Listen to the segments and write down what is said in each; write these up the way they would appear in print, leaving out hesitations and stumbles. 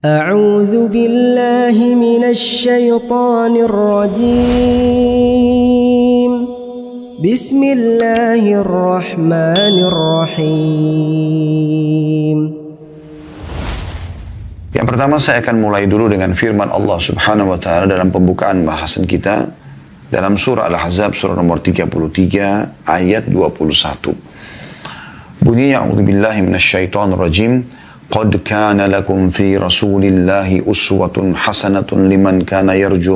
أعوذ بالله من الشيطان الرجيم بسم الله الرحمن الرحيم. Yang pertama saya akan mulai dulu dengan firman Allah Subhanahu wa taala dalam pembukaan bahasan kita dalam surah Al-Ahzab surah nomor 33 ayat 21. Bunyinya a'udzubillahi minasyaitonir rajim. قد كان لكم في رسول الله أسوة حسنة لمن كان يرجو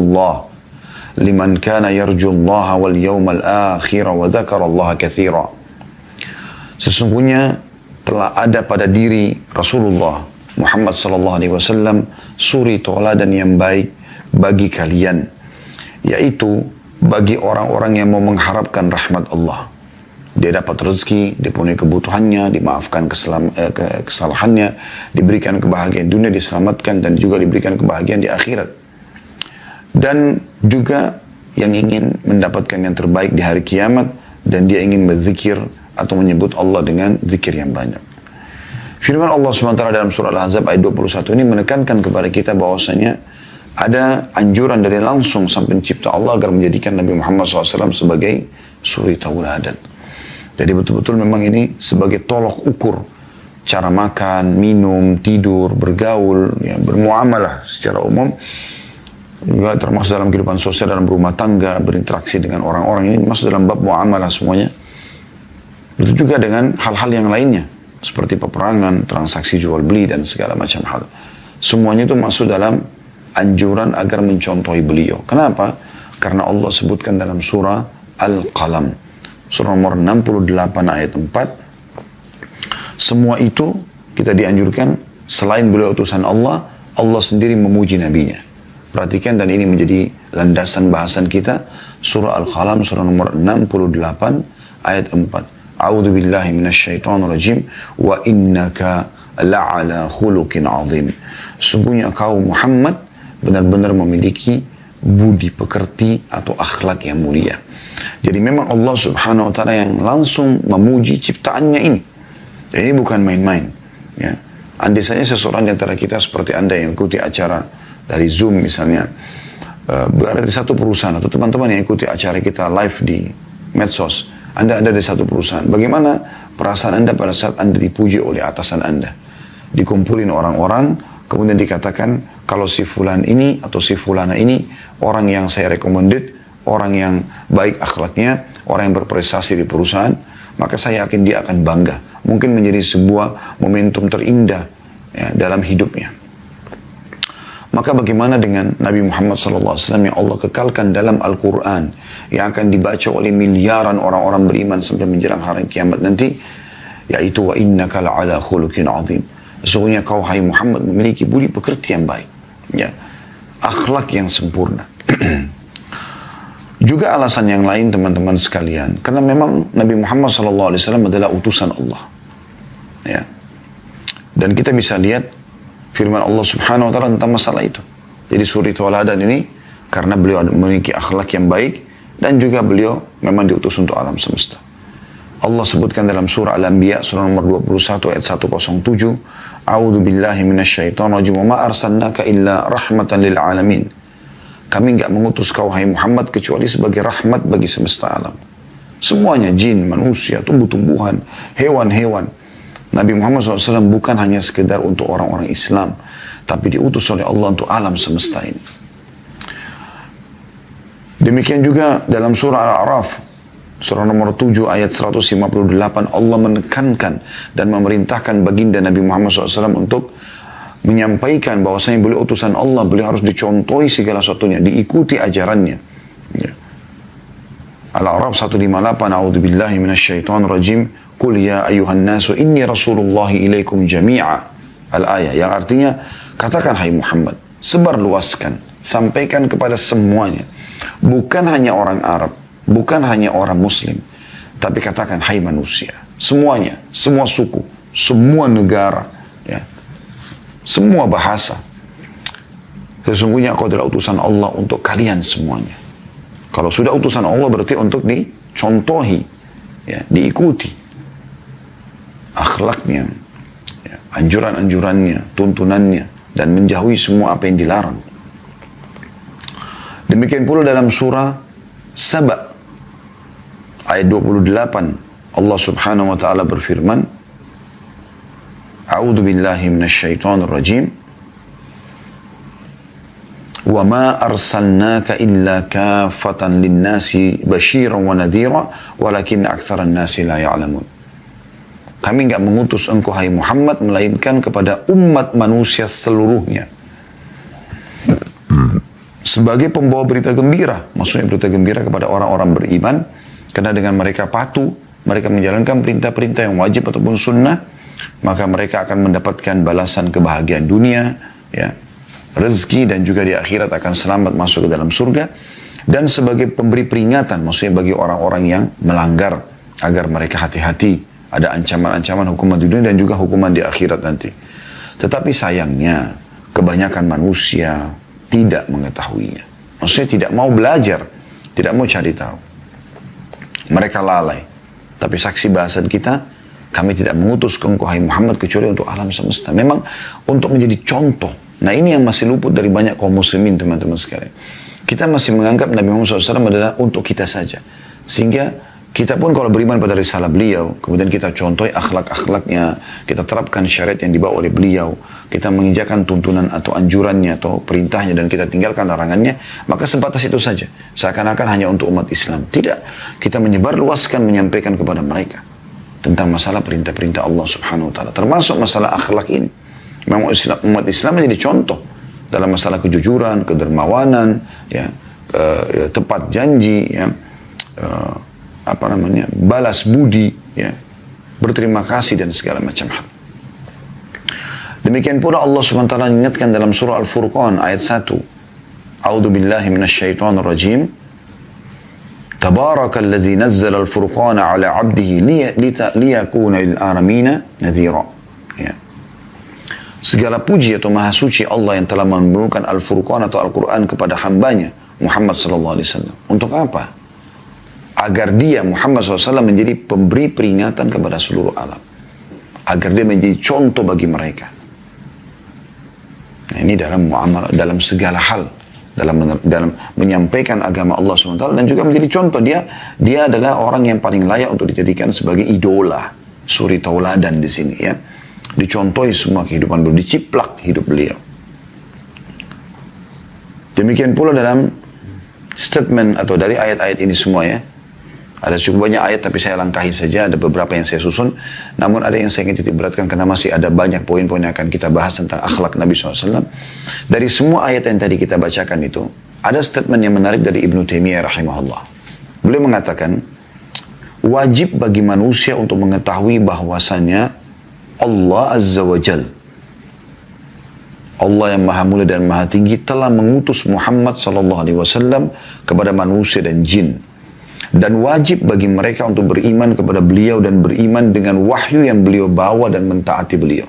الله واليوم الآخر وذكر الله كثيرا. Sesungguhnya telah ada pada diri Rasulullah Muhammad sallallahu alaihi wasallam suri tauladan yang baik bagi kalian, yaitu bagi orang-orang yang mau mengharapkan rahmat Allah. Dia dapat rezeki, dipenuhi kebutuhannya, dimaafkan kesalahannya, diberikan kebahagiaan dunia, diselamatkan, dan juga diberikan kebahagiaan di akhirat. Dan juga yang ingin mendapatkan yang terbaik di hari kiamat, dan dia ingin berzikir atau menyebut Allah dengan zikir yang banyak. Firman Allah SWT dalam surah Al-Ahzab ayat 21 ini menekankan kepada kita bahwasanya ada anjuran dari langsung sampai pencipta Allah agar menjadikan Nabi Muhammad SAW sebagai suri tauladan. Jadi betul-betul memang ini sebagai tolok ukur cara makan, minum, tidur, bergaul, ya, bermuamalah secara umum. Juga termasuk dalam kehidupan sosial, dalam rumah tangga, berinteraksi dengan orang-orang, ini masuk dalam bab muamalah semuanya. Begitu juga dengan hal-hal yang lainnya, seperti peperangan, transaksi jual beli, dan segala macam hal. Semuanya itu masuk dalam anjuran agar mencontohi beliau. Kenapa? Karena Allah sebutkan dalam surah Al-Qalam. Surah nomor 68 ayat 4. Semua itu kita dianjurkan selain beliau utusan Allah, Allah sendiri memuji nabinya. Perhatikan, dan ini menjadi landasan bahasan kita. Surah Al-Qalam surah nomor 68 ayat 4. A'udzu billahi minasyaitonir rajim wa innaka la'ala khuluqin 'azim. Sungguhnya kau Muhammad benar-benar memiliki budi pekerti atau akhlak yang mulia. Jadi memang Allah Subhanahu wa taala yang langsung memuji ciptaannya ini. Dan ini bukan main-main, ya. Andai saja seseorang di antara kita seperti Anda yang ikuti acara dari Zoom misalnya, berada di satu perusahaan, atau teman-teman yang ikuti acara kita live di medsos, Anda ada di satu perusahaan. Bagaimana perasaan Anda pada saat Anda dipuji oleh atasan Anda? Dikumpulin orang-orang, kemudian dikatakan kalau si fulan ini atau si fulana ini orang yang saya recommended, orang yang baik akhlaknya, orang yang berprestasi di perusahaan, maka saya yakin dia akan bangga. Mungkin menjadi sebuah momentum terindah, ya, dalam hidupnya. Maka bagaimana dengan Nabi Muhammad SAW yang Allah kekalkan dalam Al-Quran, yang akan dibaca oleh miliaran orang-orang beriman sampai menjelang hari kiamat nanti, yaitu wa innaka la'ala khuluqin 'azim. Sesungguhnya kau hai Muhammad memiliki budi pekerti yang baik, ya, akhlak yang sempurna. Juga alasan yang lain teman-teman sekalian, karena memang Nabi Muhammad SAW adalah utusan Allah, ya. Dan kita bisa lihat firman Allah Subhanahu wa taala tentang masalah itu. Jadi suri tauladan ini karena beliau memiliki akhlak yang baik, dan juga beliau memang diutus untuk alam semesta. Allah sebutkan dalam surah Al-Anbiya surah nomor 21 ayat 107, A'udzu billahi minasyaitonir rajim wa ma arsalnaka illa rahmatan lil alamin. Kami enggak mengutus kau hai Muhammad kecuali sebagai rahmat bagi semesta alam. Semuanya, jin, manusia, tumbuh-tumbuhan, hewan-hewan. Nabi Muhammad SAW bukan hanya sekedar untuk orang-orang Islam, tapi diutus oleh Allah untuk alam semesta ini. Demikian juga dalam surah Al-A'raf surah nomor 7 ayat 158, Allah menekankan dan memerintahkan baginda Nabi Muhammad SAW untuk menyampaikan bahwasanya beliau utusan Allah, beliau harus dicontohi segala sesuatunya, diikuti ajarannya. Ya. Al-A'raf 158, A'udzu billahi minasyaitonir rajim, Qul ya ayuhan nasu inni rasulullahi ilaikum jami'a. Al-ayah, yang artinya, katakan hai Muhammad, sebar luaskan, sampaikan kepada semuanya. Bukan hanya orang Arab, bukan hanya orang Muslim, tapi katakan hai manusia, semuanya, semua suku, semua negara, ya, semua bahasa. Sesungguhnya aku adalah utusan Allah untuk kalian semuanya. Kalau sudah utusan Allah berarti untuk dicontohi, ya, diikuti akhlaknya, ya, anjuran-anjurannya, tuntunannya, dan menjauhi semua apa yang dilarang. Demikian pula dalam surah Saba ayat 28 Allah Subhanahu wa taala berfirman, A'udzu billahi minasyaitonir rajim. Wa ma arsalnaka illa kaffatan lin-nasi basyiran wa nadhira walakin aktsaran nasi la ya'lamun. Kami enggak mengutus engkau hai Muhammad melainkan kepada umat manusia seluruhnya sebagai pembawa berita gembira. Maksudnya berita gembira kepada orang-orang beriman, karena dengan mereka patuh, mereka menjalankan perintah-perintah yang wajib ataupun sunnah, maka mereka akan mendapatkan balasan kebahagiaan dunia, ya, rezeki, dan juga di akhirat akan selamat masuk ke dalam surga. Dan sebagai pemberi peringatan, maksudnya bagi orang-orang yang melanggar, agar mereka hati-hati. Ada ancaman-ancaman hukuman di dunia dan juga hukuman di akhirat nanti. Tetapi sayangnya, kebanyakan manusia tidak mengetahuinya. Maksudnya tidak mau belajar, tidak mau cari tahu. Mereka lalai. Tapi saksi bahasan kita, kami tidak mengutus ke engkau hai Muhammad kecuali untuk alam semesta. Memang untuk menjadi contoh. Nah ini yang masih luput dari banyak kaum muslimin, teman-teman sekalian. Kita masih menganggap Nabi Muhammad SAW adalah untuk kita saja. Sehingga kita pun kalau beriman pada risalah beliau, kemudian kita contohi akhlak-akhlaknya, kita terapkan syariat yang dibawa oleh beliau, kita menginjakan tuntunan atau anjurannya atau perintahnya dan kita tinggalkan larangannya, maka sebatas itu saja. Seakan-akan hanya untuk umat Islam. Tidak. Kita menyebarluaskan, menyampaikan kepada mereka tentang masalah perintah-perintah Allah Subhanahu wa taala, termasuk masalah akhlak ini. Memang umat Islam menjadi contoh dalam masalah kejujuran, kedermawanan, ya, tepat janji, ya, balas budi, ya, berterima kasih dan segala macam hal. Demikian pula Allah Subhanahu wa taala ingatkan dalam surah Al-Furqan ayat 1. A'udzu billahi minasyaitonir rajim. Tabarakalladzi nazzala al-furqana 'ala 'abdihi liyakuna lil alamina nadhira. Ya. Segala puji atau maha suci Allah yang telah menurunkan Al-Furqan atau Al-Quran kepada hambanya Muhammad sallallahu alaihi wasallam. Untuk apa? Agar dia Muhammad SAW menjadi pemberi peringatan kepada seluruh alam. Agar dia menjadi contoh bagi mereka. Nah, ini dalam muamalah, dalam segala hal. Dalam menyampaikan agama Allah SWT. Dan juga menjadi contoh. Dia adalah orang yang paling layak untuk dijadikan sebagai idola. Suri tauladan di sini, ya. Dicontohi semua kehidupan beliau. Diciplak hidup beliau. Demikian pula dalam statement atau dari ayat-ayat ini semua, ya. Ada cukup banyak ayat tapi saya langkahi saja, ada beberapa yang saya susun. Namun ada yang saya ingin titik beratkan karena masih ada banyak poin-poin yang akan kita bahas tentang akhlak Nabi SAW. Dari semua ayat yang tadi kita bacakan itu, ada statement yang menarik dari Ibnu Taimiyah rahimahullah. Beliau mengatakan, wajib bagi manusia untuk mengetahui bahwasannya Allah Azza wa Jal, Allah yang maha mulia dan maha tinggi telah mengutus Muhammad SAW kepada manusia dan jin. Dan wajib bagi mereka untuk beriman kepada beliau dan beriman dengan wahyu yang beliau bawa dan mentaati beliau.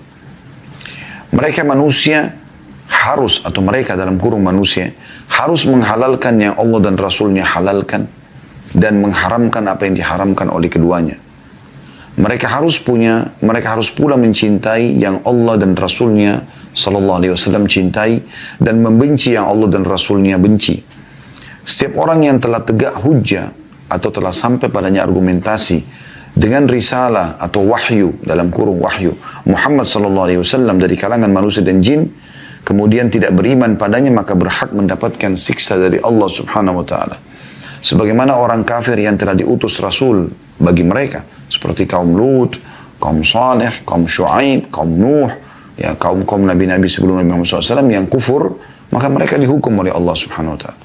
Mereka manusia harus, atau mereka dalam kurung manusia, harus menghalalkan yang Allah dan Rasulnya halalkan dan mengharamkan apa yang diharamkan oleh keduanya. Mereka harus pula mencintai yang Allah dan Rasulnya Sallallahu Alaihi Wasallam cintai dan membenci yang Allah dan Rasulnya benci. Setiap orang yang telah tegak hujjah atau telah sampai padanya argumentasi dengan risalah atau wahyu, dalam kurung wahyu Muhammad SAW dari kalangan manusia dan jin, kemudian tidak beriman padanya, maka berhak mendapatkan siksa dari Allah Subhanahu wa taala. Sebagaimana orang kafir yang telah diutus Rasul bagi mereka, seperti kaum Lut, kaum Saleh, kaum Syuaib, kaum Nuh, ya, kaum nabi-nabi sebelum Nabi Muhammad SAW yang kufur, maka mereka dihukum oleh Allah Subhanahu wa taala.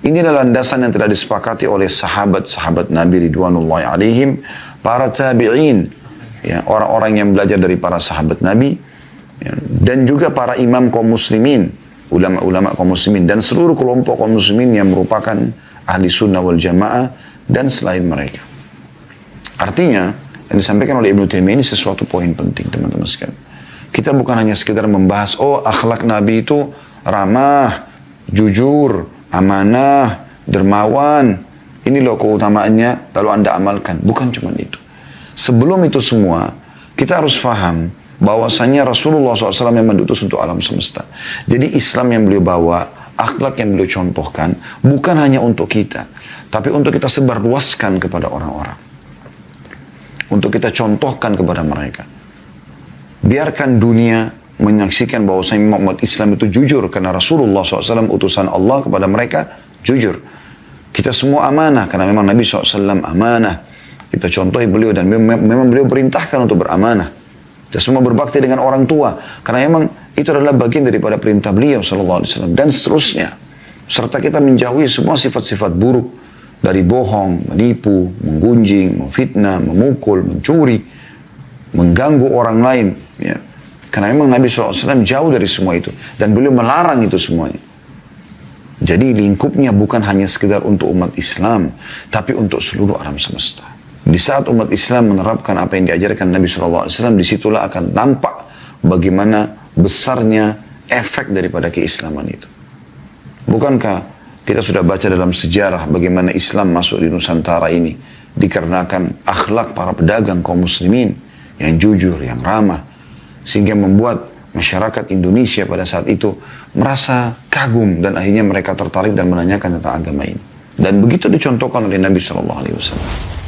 Inilah landasan yang telah disepakati oleh sahabat-sahabat Nabi Ridwanullahi alaihim, para tabi'in, ya, orang-orang yang belajar dari para sahabat Nabi, ya, dan juga para imam kaum muslimin, ulama-ulama kaum muslimin, dan seluruh kelompok kaum muslimin yang merupakan ahli sunnah wal jamaah dan selain mereka. Artinya, yang disampaikan oleh Ibnu Taimiyah ini sesuatu poin penting, teman-teman sekalian. Kita bukan hanya sekedar membahas, oh akhlak Nabi itu ramah, jujur, amanah, dermawan, ini loh keutamaannya, lalu Anda amalkan. Bukan cuma itu. Sebelum itu semua, kita harus paham bahwasanya Rasulullah SAW memang diutus untuk alam semesta. Jadi Islam yang beliau bawa, akhlak yang beliau contohkan, bukan hanya untuk kita, tapi untuk kita sebarluaskan kepada orang-orang. Untuk kita contohkan kepada mereka. Biarkan dunia menyaksikan bahwasanya umat Islam itu jujur, karena Rasulullah SAW utusan Allah kepada mereka jujur. Kita semua amanah, karena memang Nabi SAW amanah. Kita contohi beliau dan memang beliau perintahkan untuk beramanah. Kita semua berbakti dengan orang tua, karena memang itu adalah bagian daripada perintah beliau SAW, dan seterusnya. Serta kita menjauhi semua sifat-sifat buruk, dari bohong, menipu, menggunjing, memfitnah, memukul, mencuri, mengganggu orang lain. Ya. Karena memang Nabi SAW jauh dari semua itu, dan beliau melarang itu semuanya. Jadi lingkupnya bukan hanya sekedar untuk umat Islam, tapi untuk seluruh alam semesta. Di saat umat Islam menerapkan apa yang diajarkan Nabi SAW, disitulah akan tampak bagaimana besarnya efek daripada keislaman itu. Bukankah kita sudah baca dalam sejarah bagaimana Islam masuk di Nusantara ini dikarenakan akhlak para pedagang kaum muslimin yang jujur, yang ramah, sehingga membuat masyarakat Indonesia pada saat itu merasa kagum dan akhirnya mereka tertarik dan menanyakan tentang agama ini. Dan begitu dicontohkan oleh Nabi SAW.